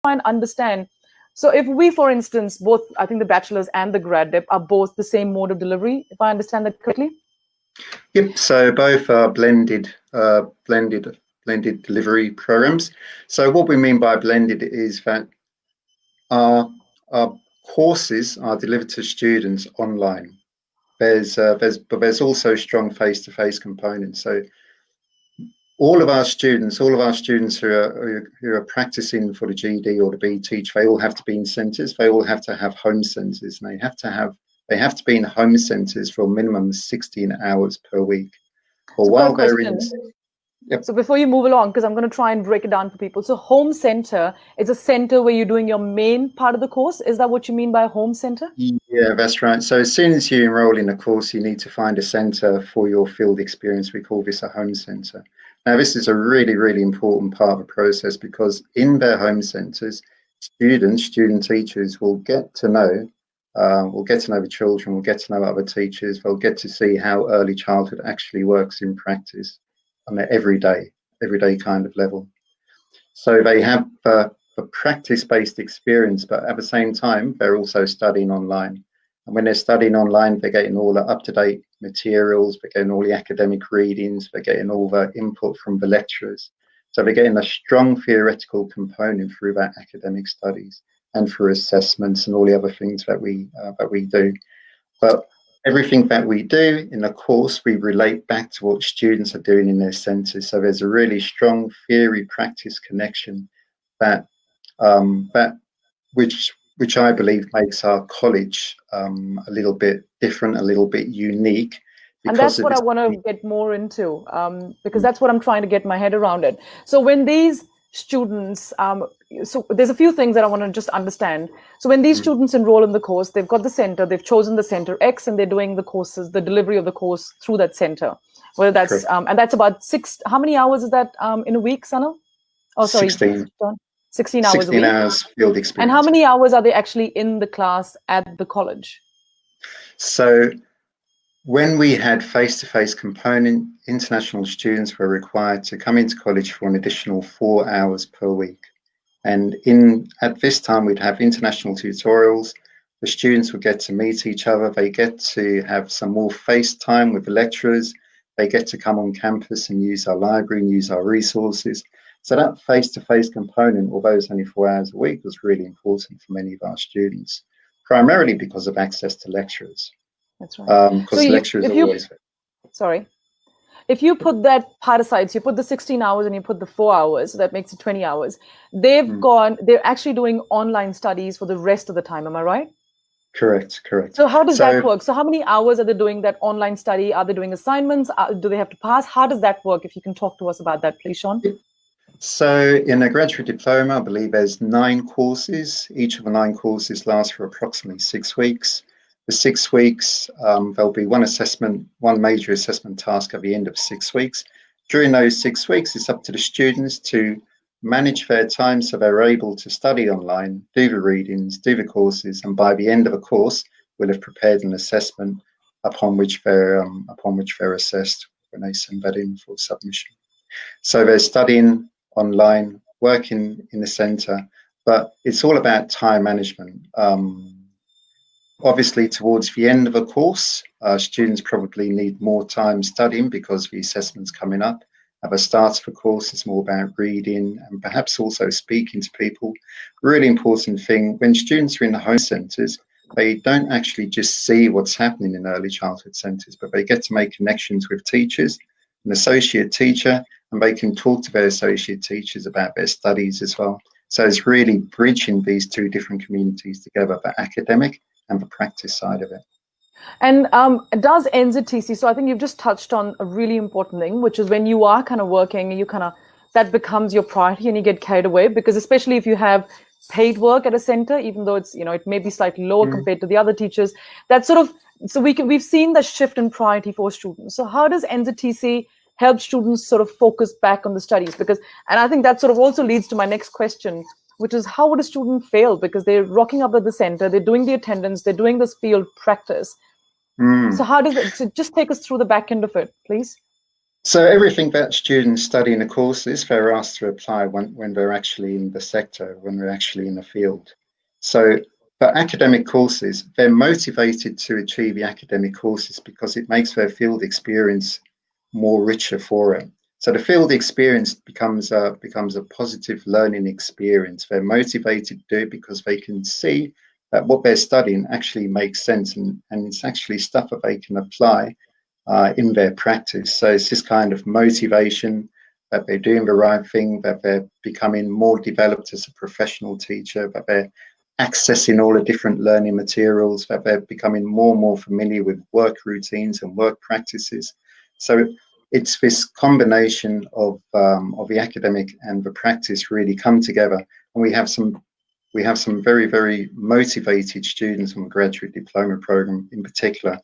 and understand. So if we, for instance, both, I think the bachelor's and the grad dip are both the same mode of delivery, if I understand that correctly? Yep. So both are blended delivery programs. So what we mean by blended is that our courses are delivered to students online. But there's also strong face-to-face components. So all of our students who are practicing for the GD or the BTEACH, they all have to be in centres. They all have to have home centres, and they have to be in home centres for a minimum of 16 hours per week. Or so while they're in. Yep. So before you move along, because I'm going to try and break it down for people. So home center is a center where you're doing your main part of the course. Is that what you mean by a home center? Yeah, that's right. So as soon as you enroll in a course, you need to find a center for your field experience. We call this a home center. Now, this is a really, really important part of the process, because in their home centres, student teachers will get to know the children, will get to know other teachers, they'll get to see how early childhood actually works in practice on an everyday kind of level. So they have a practice-based experience, but at the same time, they're also studying online. And when they're studying online, they're getting all the up-to-date materials, they're getting all the academic readings, they're getting all the input from the lecturers. So they're getting a strong theoretical component through that academic studies and through assessments and all the other things that we do. But everything that we do in the course, we relate back to what students are doing in their centres. So there's a really strong theory-practice connection that which I believe makes our college a little bit different, a little bit unique. And that's what I want to get more into, because that's what I'm trying to get my head around it. So when these students, so there's a few things that I want to just understand. So when these students enroll in the course, they've got the center, they've chosen the center X, and they're doing the courses, the delivery of the course through that center. Whether that's and that's about how many hours is that in a week, Sanal? Oh, sorry, 16 hours a week. 16 hours field experience. And how many hours are they actually in the class at the college? So when we had face-to-face component, international students were required to come into college for an additional 4 hours per week. And at this time, we'd have international tutorials. The students would get to meet each other. They get to have some more face time with the lecturers. They get to come on campus and use our library and use our resources. So that face-to-face component, although it's only 4 hours a week, was really important for many of our students, primarily because of access to lecturers. That's right. Because lecturers are always... Sorry. If you put that part aside, so you put the 16 hours and you put the 4 hours, so that makes it 20 hours. They're actually doing online studies for the rest of the time. Am I right? Correct. So how does that work? So how many hours are they doing that online study? Are they doing assignments? Do they have to pass? How does that work? If you can talk to us about that, please, Sean. So in a graduate diploma, I believe there's 9 courses. Each of the 9 courses lasts for approximately 6 weeks. For 6 weeks, there'll be one major assessment task at the end of 6 weeks. During those 6 weeks, it's up to the students to manage their time so they're able to study online, do the readings, do the courses, and by the end of the course, we'll have prepared an assessment upon which they're assessed when they send that in for submission. So they're studying online, working in the centre, but it's all about time management. Obviously, towards the end of a course, students probably need more time studying because the assessment's coming up. At the start of the course, it's more about reading and perhaps also speaking to people. Really important thing, when students are in the home centres, they don't actually just see what's happening in early childhood centres, but they get to make connections with teachers, an associate teacher, and they can talk to their associate teachers about their studies as well. So it's really bridging these 2 different communities together, the academic and the practice side of it. And does NZTC, so I think you've just touched on a really important thing, which is when you are kind of working, that becomes your priority and you get carried away, because especially if you have paid work at a center, even though it's, it may be slightly lower compared to the other teachers, that sort of, so we've seen the shift in priority for students. So how does NZTC help students sort of focus back on the studies? Because, and I think that sort of also leads to my next question, which is how would a student fail? Because they're rocking up at the center, they're doing the attendance, they're doing this field practice. So how does it, so just take us through the back end of it, please. So everything that students study in the courses, they're asked to apply when they're actually in the sector, when they're actually in the field. So for academic courses, they're motivated to achieve the academic courses because it makes their field experience more richer for them. So the field experience becomes a positive learning experience. They're motivated to do it because they can see that what they're studying actually makes sense, and it's actually stuff that they can apply in their practice. So it's this kind of motivation that they're doing the right thing, that they're becoming more developed as a professional teacher, that they're accessing all the different learning materials, that they're becoming more and more familiar with work routines and work practices. So it's this combination of the academic and the practice really come together, and we have some very, very motivated students on the graduate diploma program in particular.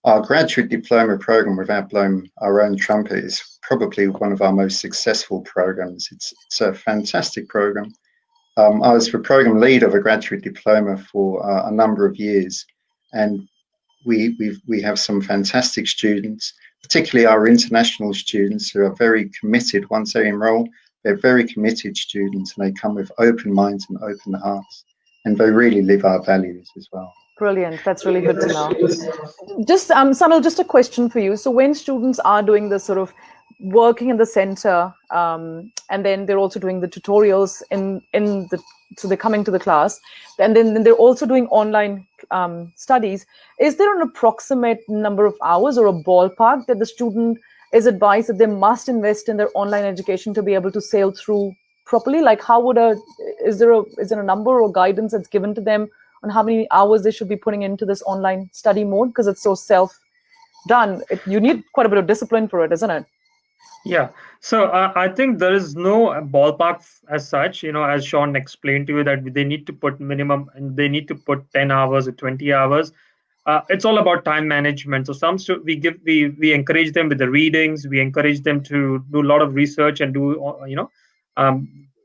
Our graduate diploma program, without blowing our own trumpet, is probably one of our most successful programs. It's a fantastic program. I was the program lead of a graduate diploma for a number of years, and we have some fantastic students, particularly our international students, who are very committed. Once they enroll, they're very committed students, and they come with open minds and open hearts, and they really live our values as well. Brilliant. That's really good to know. Just Sanal, just a question for you. So when students are doing this sort of working in the center, and then they're also doing the tutorials so they're coming to the class, and then they're also doing online studies. Is there an approximate number of hours or a ballpark that the student is advised that they must invest in their online education to be able to sail through properly? Like, is there a number or guidance that's given to them on how many hours they should be putting into this online study mode, because it's so self-done? You need quite a bit of discipline for it, isn't it? Yeah. So I think there is no ballpark as such, as Sean explained to you, that they need to put minimum, and they need to put 10 hours or 20 hours. It's all about time management. So we encourage them with the readings. We encourage them to do a lot of research and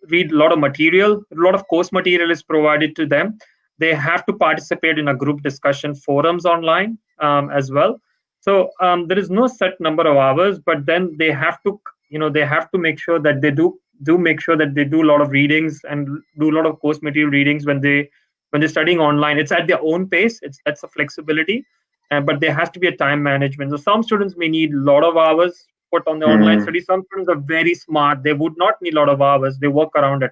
read a lot of material. A lot of course material is provided to them. They have to participate in a group discussion forums online as well. So there is no set number of hours, but then they have to make sure that they do make sure that they do a lot of readings and do a lot of course material readings when they're studying online. It's at their own pace. That's a flexibility, but there has to be a time management. So some students may need a lot of hours put on the online study. Some students are very smart. They would not need a lot of hours. They work around it.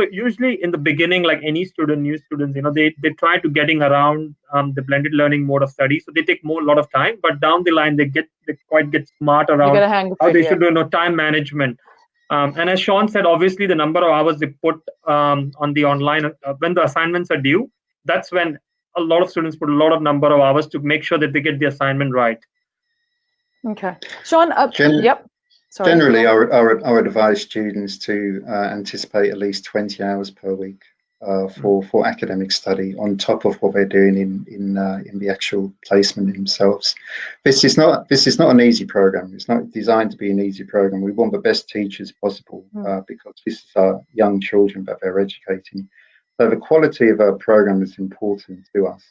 So usually in the beginning, like any student, new students, they try to getting around the blended learning mode of study. So they take a lot of time, but down the line they quite get smart around how they should do time management. And as Sean said, obviously the number of hours they put on the online when the assignments are due, that's when a lot of students put a lot of number of hours to make sure that they get the assignment right. Okay, Sean. Yep. Sorry. Generally, I would advise students to anticipate at least 20 hours per week for academic study on top of what they're doing in the actual placement themselves. This is not an easy program. It's not designed to be an easy program. We want the best teachers possible because this is our young children that they're educating. So the quality of our program is important to us.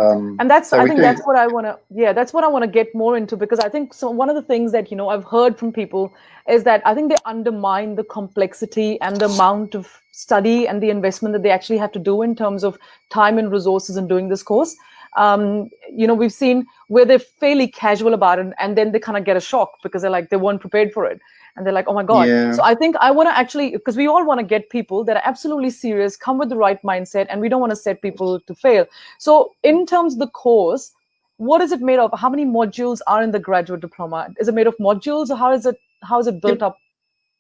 And that's what I want to get more into, because I think one of the things that I've heard from people is that I think they undermine the complexity and the amount of study and the investment that they actually have to do in terms of time and resources in doing this course. We've seen where they're fairly casual about it, and then they kind of get a shock because they weren't prepared for it. And they're like, oh my God. Yeah. So I think I want to actually, because we all want to get people that are absolutely serious, come with the right mindset, and we don't want to set people to fail. So in terms of the course, what is it made of? How many modules are in the graduate diploma? Is it made of modules, or how is it built up?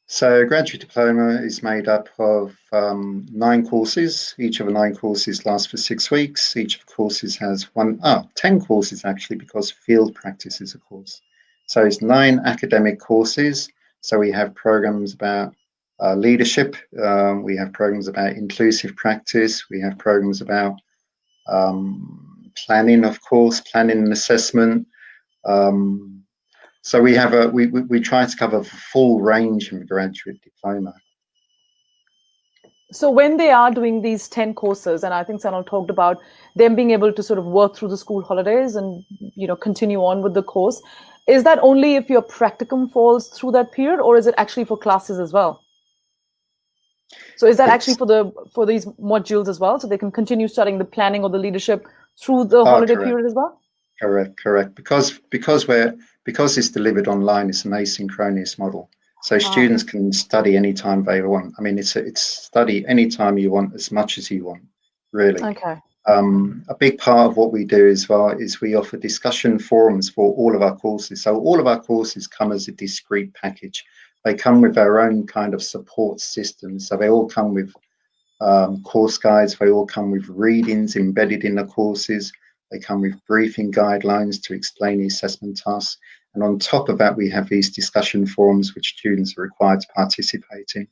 So graduate diploma is made up of 9 courses. Each of the 9 courses lasts for 6 weeks. Each of the courses has 10 courses actually, because field practice is a course. So it's 9 academic courses. So we have programs about leadership. We have programs about inclusive practice. We have programs about planning, of course, planning and assessment. So we have we try to cover a full range of graduate diploma. So when they are doing these 10 courses, and I think Sanal talked about them being able to sort of work through the school holidays and continue on with the course, is that only if your practicum falls through that period, or is it actually for classes as well? So is that actually for these modules as well, so they can continue studying the planning or the leadership through the holiday period as well? Correct. Because it's delivered online, it's an asynchronous model. So students can study anytime they want. I mean, it's study anytime you want, as much as you want, really. Okay. A big part of what we do as well is we offer discussion forums for all of our courses. So all of our courses come as a discrete package. They come with their own kind of support system. So they all come with course guides. They all come with readings embedded in the courses. They come with briefing guidelines to explain the assessment tasks. And on top of that, we have these discussion forums which students are required to participate in.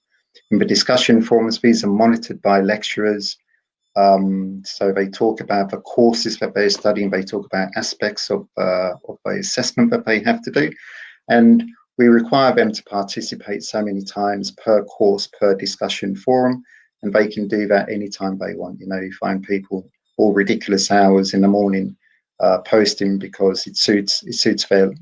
In the discussion forums, these are monitored by lecturers. So they talk about the courses that they're studying. They talk about aspects of the assessment that they have to do. And we require them to participate so many times per course, per discussion forum. And they can do that anytime they want. You know, you find people all ridiculous hours in the morning posting because it suits their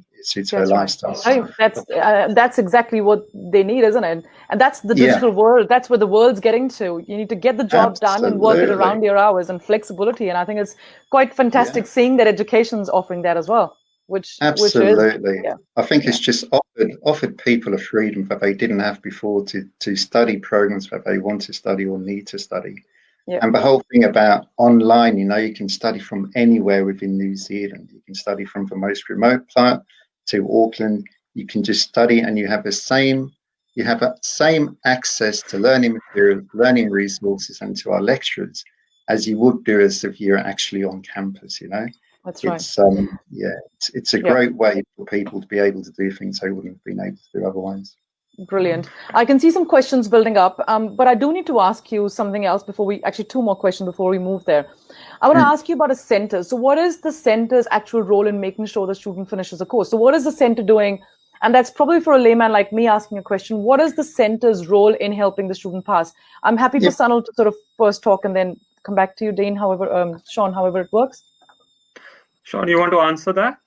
lifestyle. That's exactly what they need, isn't it? And that's the digital world. That's where the world's getting to. You need to get the job done and work it around your hours, and flexibility. And I think it's quite fantastic seeing that education's offering that as well. Absolutely. I think it's just offered people a freedom that they didn't have before to study programs that they want to study or need to study. Yeah. And the whole thing about online, you know, you can study from anywhere within New Zealand. You can study from the most remote part to Auckland. You can just study, and you have the same access to learning materials, learning resources, and to our lecturers as you would do as if you're actually on campus, you know. That's right. It's a great way for people to be able to do things they wouldn't have been able to do otherwise. Brilliant. I can see some questions building up, but I do need to ask you something else before two more questions before we move there. I want to ask you about a center. So what is the center's actual role in making sure the student finishes a course? So what is the center doing? And that's probably for a layman like me asking a question. What is the center's role in helping the student pass? I'm happy for Sunil to sort of first talk and then come back to you, Dean, Sean, however it works. Sean, you want to answer that?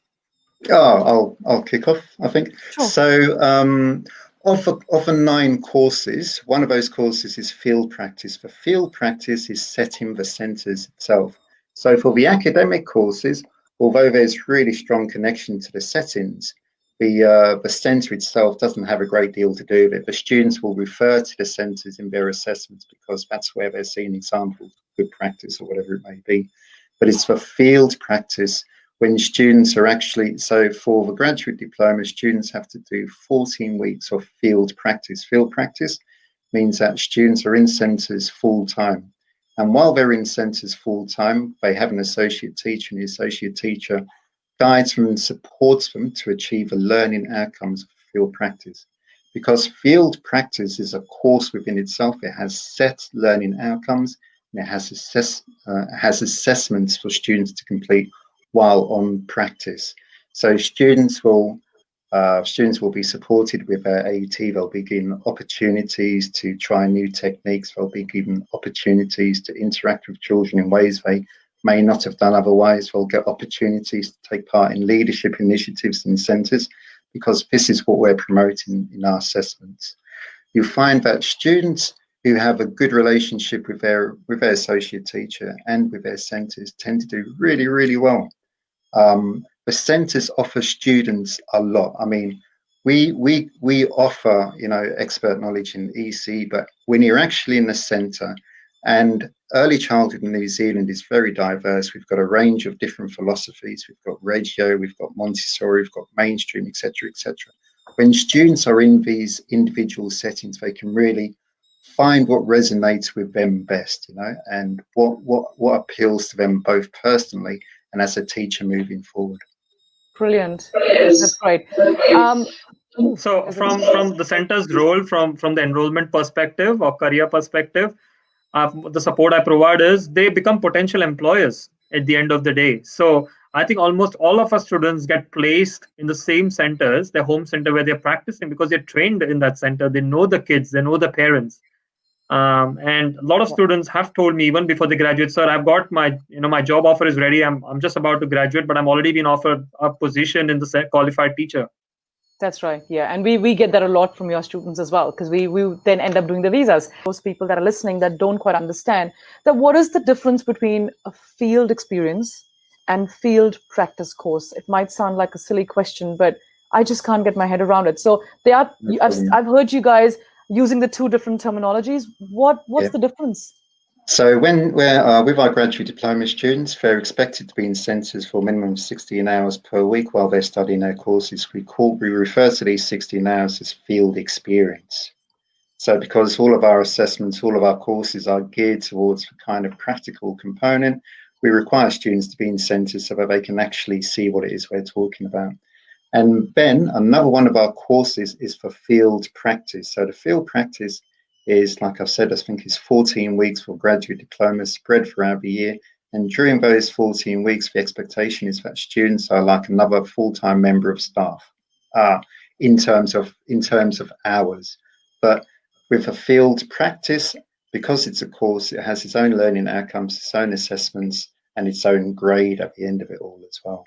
I'll kick off, I think. Sure. So of the 9 courses, one of those courses is field practice. The field practice is set in the centres itself. So for the academic courses, although there's really strong connection to the settings, the centre itself doesn't have a great deal to do with it. The students will refer to the centres in their assessments because that's where they're seeing examples of good practice or whatever it may be. But it's for field practice when students are actually, so for the graduate diploma, students have to do 14 weeks of field practice. Field practice means that students are in centres full time. And while they're in centres full time, they have an associate teacher, and the associate teacher guides them and supports them to achieve the learning outcomes of field practice. Because field practice is a course within itself, it has set learning outcomes, and it has assessments for students to complete while on practice. So students will be supported with their AET. They'll be given opportunities to try new techniques. They'll be given opportunities to interact with children in ways they may not have done otherwise. They'll get opportunities to take part in leadership initiatives in centres, because this is what we're promoting in our assessments. You find that students who have a good relationship with their associate teacher and with their centres tend to do really, really well. The centres offer students a lot. I mean, we offer, you know, expert knowledge in ECE, but when you're actually in the centre, and early childhood in New Zealand is very diverse. We've got a range of different philosophies. We've got Reggio, we've got Montessori, we've got mainstream, etc., etc. When students are in these individual settings, they can really find what resonates with them best, you know, and what appeals to them both personally and as a teacher moving forward. Brilliant. That's great. So from the center's role, from the enrollment perspective or career perspective, the support I provide is they become potential employers at the end of the day. So I think almost all of our students get placed in the same centers, their home center where they're practicing, because they're trained in that center. They know the kids, they know the parents. And a lot of students have told me even before they graduate, sir, I've got my job offer is ready. I'm just about to graduate, but I'm already been offered a position in the qualified teacher. That's right. Yeah. And we get that a lot from your students as well, because we then end up doing the visas. Those people that are listening that don't quite understand that what is the difference between a field experience and field practice course? It might sound like a silly question, but I just can't get my head around it. So I've heard you guys using the two different terminologies. What's the difference? So when we're with our graduate diploma students, they're expected to be in centres for a minimum of 16 hours per week while they're studying their courses. We refer to these 16 hours as field experience. So because all of our assessments, all of our courses are geared towards the kind of practical component, we require students to be in centres so that they can actually see what it is we're talking about. And then another one of our courses is for field practice. So the field practice is, like I've said, I think it's 14 weeks for graduate diplomas spread throughout the year. And during those 14 weeks, the expectation is that students are like another full-time member of staff in terms of hours. But with a field practice, because it's a course, it has its own learning outcomes, its own assessments, and its own grade at the end of it all as well.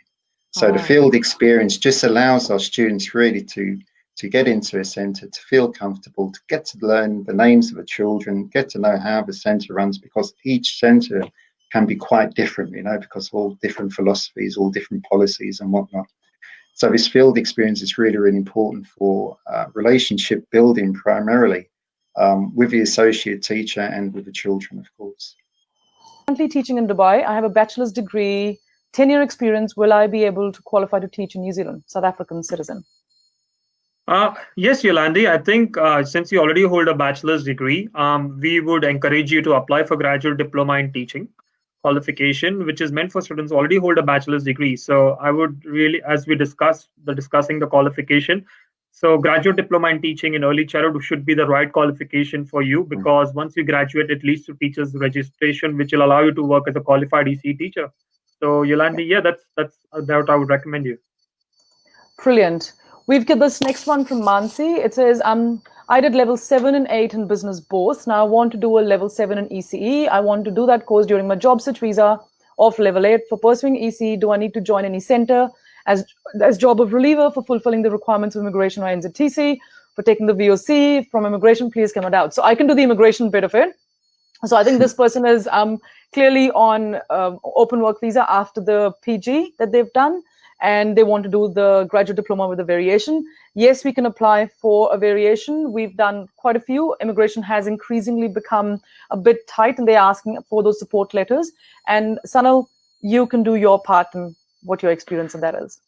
So the field experience just allows our students really to get into a centre, to feel comfortable, to get to learn the names of the children, get to know how the centre runs, because each centre can be quite different, because of all different philosophies, all different policies and whatnot. So this field experience is really, really important for relationship building primarily with the associate teacher and with the children, of course. Currently teaching in Dubai. I have a bachelor's degree, 10-year experience. Will I be able to qualify to teach in New Zealand, South African citizen? Yes, Yolandi, I think since you already hold a bachelor's degree, we would encourage you to apply for graduate diploma in teaching qualification, which is meant for students who already hold a bachelor's degree. So I would really, as we discussing the qualification, so graduate diploma in teaching in early childhood should be the right qualification for you, because once you graduate, it leads to teachers registration, which will allow you to work as a qualified ECE teacher. So Yolandi, yeah, that's what I would recommend you. Brilliant. We've got this next one from Mansi. It says, I did level 7 and 8 in business both. Now I want to do a level 7 in ECE. I want to do that course during my job search visa of level 8. For pursuing ECE, do I need to join any center as job of reliever for fulfilling the requirements of immigration or NZTC? For taking the VOC from immigration, please come out. So I can do the immigration bit of it. So I think this person is clearly on open work visa after the PG that they've done, and they want to do the graduate diploma with a variation. Yes, we can apply for a variation. We've done quite a few. Immigration has increasingly become a bit tight, and they're asking for those support letters. And Sanal, you can do your part and what your experience of that is.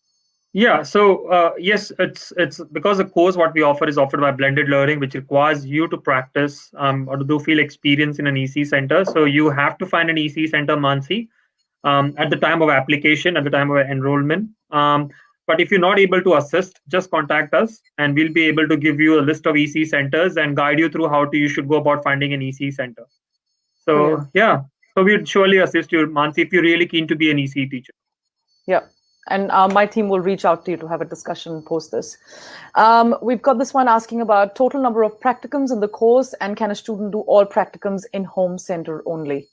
Yeah, so yes, it's because the course what we offer is offered by blended learning, which requires you to practice or to do field experience in an ECE center. So you have to find an ECE center, Mansi, at the time of application, at the time of enrollment. But if you're not able to assist, just contact us and we'll be able to give you a list of ECE centers and guide you through how you should go about finding an ECE center. So Brilliant. yeah, so we'd surely assist you, Mansi, if you're really keen to be an ECE teacher. Yeah. And my team will reach out to you to have a discussion post this. We've got this one asking about total number of practicums in the course, and can a student do all practicums in home center only?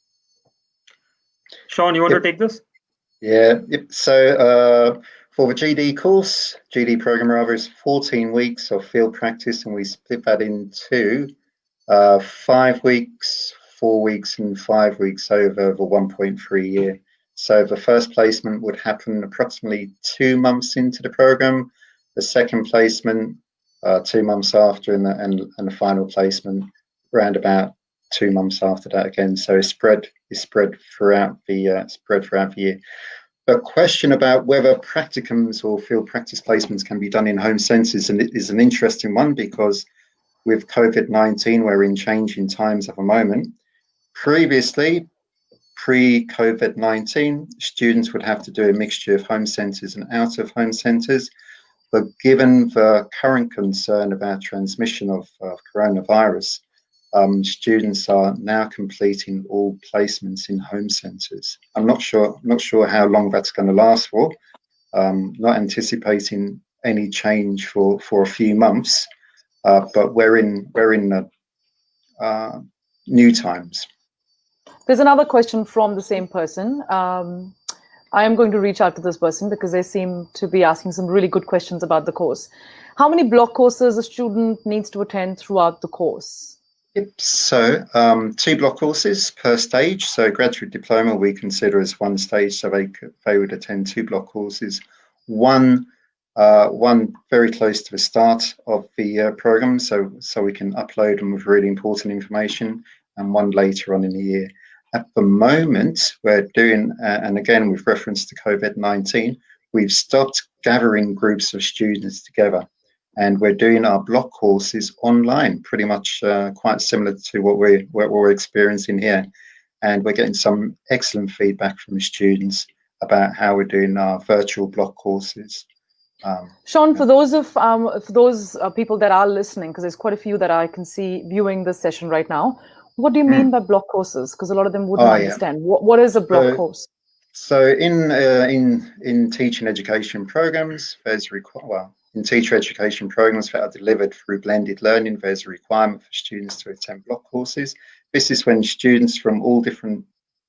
Sean, you want to take this? Yeah. So for the GD course, GD program rather, is 14 weeks of field practice, and we split that into 5 weeks, 4 weeks, and 5 weeks over the 1.3 year. So the first placement would happen approximately 2 months into the program, the second placement 2 months after, and the final placement around about 2 months after that again. So it's spread throughout the year. The question about whether practicums or field practice placements can be done in home centres is an interesting one, because with COVID-19, we're in changing times at the moment. Previously, pre-COVID-19, students would have to do a mixture of home centres and out of home centres. But given the current concern about transmission of coronavirus, students are now completing all placements in home centres. I'm not sure how long that's going to last for. Not anticipating any change for a few months, but we're in new times. There's another question from the same person. I am going to reach out to this person because they seem to be asking some really good questions about the course. How many block courses a student needs to attend throughout the course? Yep. So 2 block courses per stage. So graduate diploma we consider as one stage, so they would attend 2 block courses. One very close to the start of the program, so we can upload them with really important information, and one later on in the year. At the moment, we're doing, and again with reference to COVID-19, we've stopped gathering groups of students together, and we're doing our block courses online, pretty much quite similar to what we're experiencing here. And we're getting some excellent feedback from the students about how we're doing our virtual block courses. Sean, for those people that are listening, because there's quite a few that I can see viewing this session right now, what do you mean by block courses? Because a lot of them wouldn't understand. What is a block course? So in teaching education programs, in teacher education programs that are delivered through blended learning, there's a requirement for students to attend block courses. This is when students from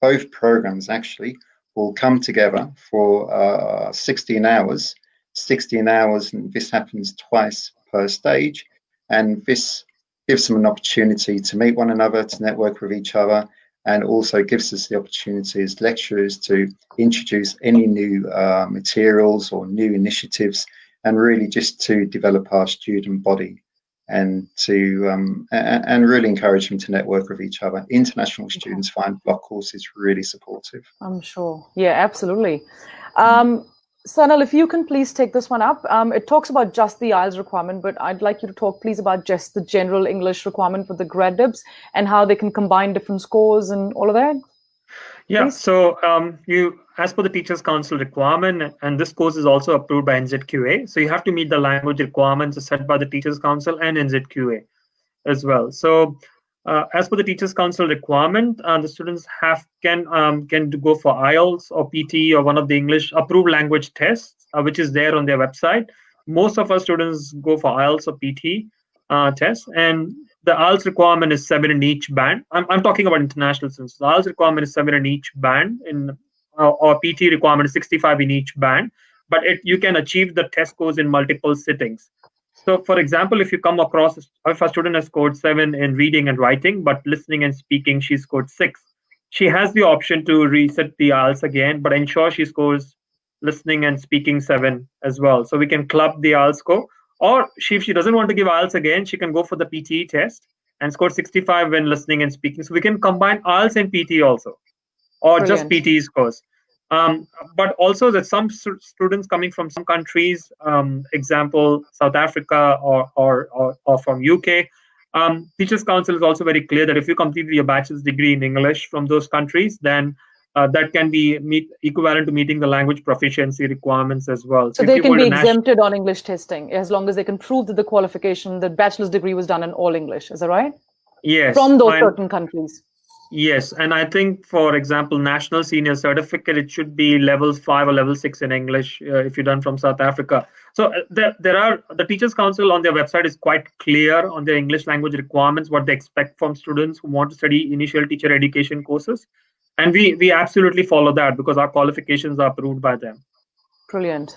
both programs actually will come together for 16 hours, and this happens twice per stage, and this gives them an opportunity to meet one another, to network with each other, and also gives us the opportunity as lecturers to introduce any new materials or new initiatives, and really just to develop our student body and to and really encourage them to network with each other. International students find block courses really supportive. I'm sure. Yeah, absolutely. Sanal, if you can please take this one up. It talks about just the IELTS requirement, but I'd like you to talk please about just the general English requirement for the grad dibs and how they can combine different scores and all of that. Yeah, please? so as per the Teachers Council requirement, and this course is also approved by NZQA, so you have to meet the language requirements set by the Teachers Council and NZQA as well. So as per the Teachers Council requirement, the students can go for IELTS or PT or one of the English approved language tests, which is there on their website. Most of our students go for IELTS or PT tests, and the IELTS requirement is 7 in each band. I'm talking about international students. The IELTS requirement is 7 in each band, or PT requirement is 65 in each band. But you can achieve the test scores in multiple sittings. So, for example, if a student has scored 7 in reading and writing, but listening and speaking, she scored 6, she has the option to reset the IELTS again, but ensure she scores listening and speaking 7 as well. So we can club the IELTS score. Or if she doesn't want to give IELTS again, she can go for the PTE test and score 65 when listening and speaking. So we can combine IELTS and PT also, or just PTE scores. But also that some students coming from some countries, example South Africa or from UK, Teachers Council is also very clear that if you completed your bachelor's degree in English from those countries, then that can be equivalent to meeting the language proficiency requirements as well. So they can be exempted on English testing as long as they can prove that the qualification, the bachelor's degree was done in all English. Is that right? Yes. From those certain countries. Yes, and I think, for example, National Senior Certificate, it should be level 5 or level 6 in English if you're done from South Africa. So the Teachers Council on their website is quite clear on their English language requirements, what they expect from students who want to study initial teacher education courses. And we absolutely follow that because our qualifications are approved by them. Brilliant.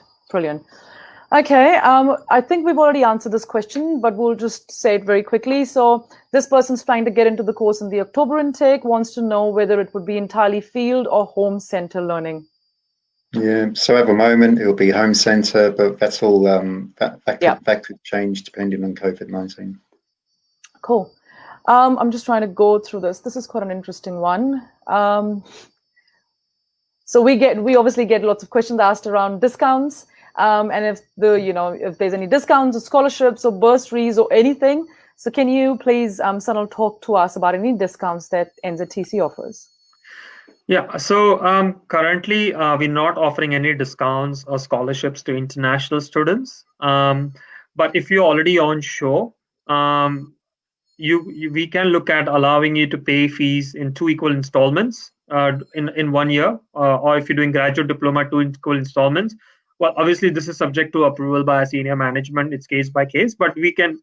Okay, I think we've already answered this question, but we'll just say it very quickly. So this person's trying to get into the course in the October intake, wants to know whether it would be entirely field or home center learning. Yeah, so at the moment it'll be home center, but that's all that could change depending on COVID-19. Cool. I'm just trying to go through this. This is quite an interesting one. So we obviously get lots of questions asked around discounts. And if there's any discounts or scholarships or bursaries or anything. So can you please, Sanal, talk to us about any discounts that NZTC offers? Yeah, so currently we're not offering any discounts or scholarships to international students. But if you're already on shore, we can look at allowing you to pay fees in 2 equal installments in 1 year, or if you're doing graduate diploma, 2 equal installments. Well, obviously, this is subject to approval by senior management. It's case by case, but we can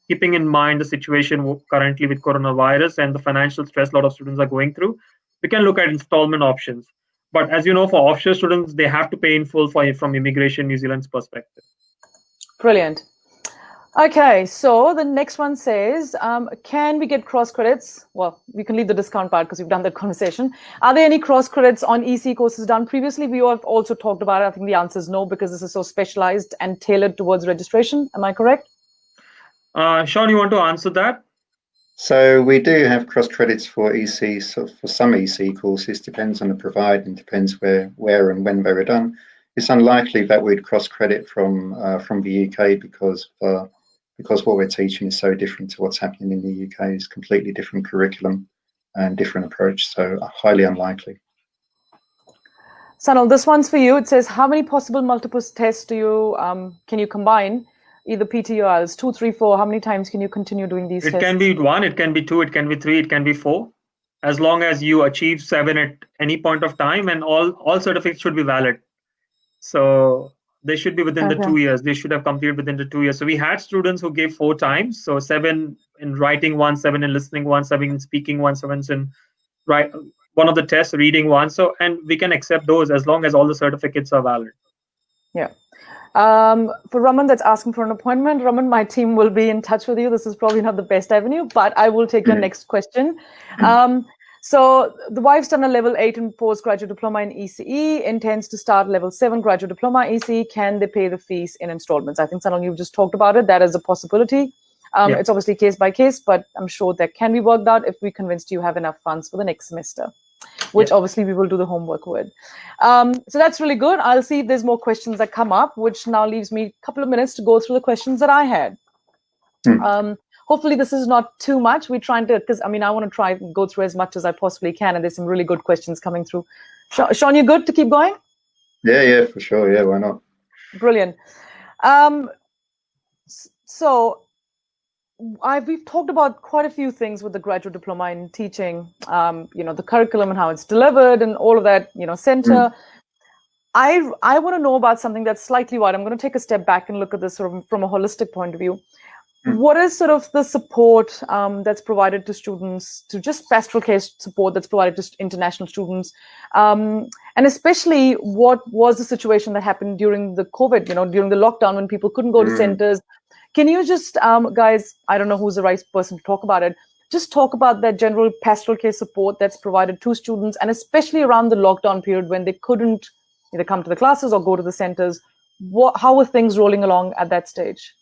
keeping in mind the situation currently with coronavirus and the financial stress a lot of students are going through, we can look at installment options. But as you know, for offshore students, they have to pay in full from Immigration New Zealand's perspective. Brilliant. Okay, so the next one says, can we get cross credits? Well, we can leave the discount part because we've done that conversation. Are there any cross credits on ECE courses done previously? We have also talked about it. I think the answer is no, because this is so specialized and tailored towards registration. Am I correct? Sean, you want to answer that? So we do have cross credits for ECE. So for some ECE courses, depends on the provider and depends where and when they were done. It's unlikely that we'd cross credit from the UK because what we're teaching is so different to what's happening in the UK. It's completely different curriculum and different approach, so highly unlikely. Sanal, this one's for you. It says, how many possible multiple tests do you can you combine, either PT or IELTS, 2, 3, 4? How many times can you continue doing these tests? It can be 1, it can be 2, it can be 3, it can be 4. As long as you achieve 7 at any point of time, and all certificates should be valid. So they should be within the 2 years. They should have completed within the 2 years. So we had students who gave 4 times. So 7 in writing 1, 7 in listening 1, 7 in speaking 1, 7 in one of the tests, reading 1. So, and we can accept those as long as all the certificates are valid. Yeah. For Raman that's asking for an appointment, Raman, my team will be in touch with you. This is probably not the best avenue, but I will take your next question. So the wife's done a level 8 in postgraduate diploma in ECE, intends to start level 7 graduate diploma ECE. Can they pay the fees in installments? I think, Sanal, you've just talked about it. That is a possibility. It's obviously case by case, but I'm sure that can be worked out if we convinced you have enough funds for the next semester, which obviously we will do the homework with. So that's really good. I'll see if there's more questions that come up, which now leaves me a couple of minutes to go through the questions that I had. Hopefully this is not too much. We're trying to, because I want to try and go through as much as I possibly can, and there's some really good questions coming through. Sean, you good to keep going? Yeah, for sure. Yeah, why not? Brilliant. So we've talked about quite a few things with the graduate diploma in teaching, the curriculum and how it's delivered and all of that, center. I want to know about something that's slightly wide. I'm going to take a step back and look at this sort of from a holistic point of view. What is sort of the support that's provided to students, to just pastoral care support that's provided to international students? And especially, what was the situation that happened during the COVID, during the lockdown when people couldn't go to centers? Can you just, guys, I don't know who's the right person to talk about it, just talk about that general pastoral care support that's provided to students, and especially around the lockdown period when they couldn't either come to the classes or go to the centers. How were things rolling along at that stage?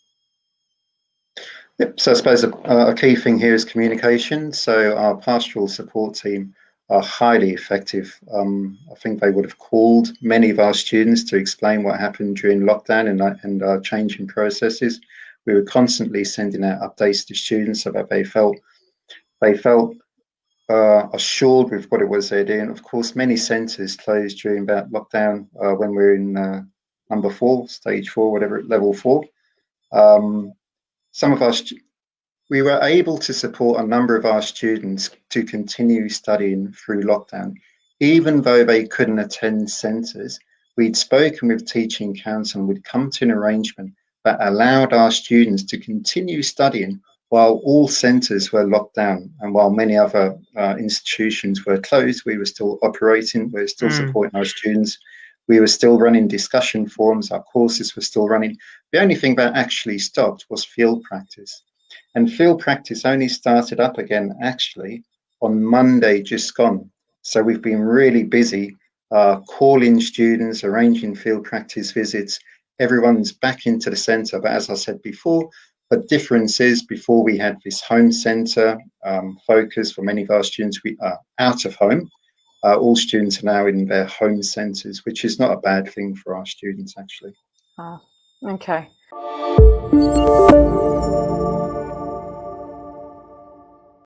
Yep. So I suppose a key thing here is communication. So our pastoral support team are highly effective. I think they would have called many of our students to explain what happened during lockdown and our changing processes. We were constantly sending out updates to students so that they felt assured with what it was they're doing. Of course, many centres closed during that lockdown when we were in number 4, stage 4, whatever, level 4. We were able to support a number of our students to continue studying through lockdown, even though they couldn't attend centres. We'd spoken with teaching council and we'd come to an arrangement that allowed our students to continue studying while all centres were locked down and while many other institutions were closed. We were still operating, we were still supporting our students. We were still running discussion forums, our courses were still running. The only thing that actually stopped was field practice. And field practice only started up again actually on Monday just gone. So we've been really busy calling students, arranging field practice visits. Everyone's back into the centre, but as I said before, the difference is before we had this home centre focus for many of our students, we are out of home. All students are now in their home centres, which is not a bad thing for our students, actually. Okay.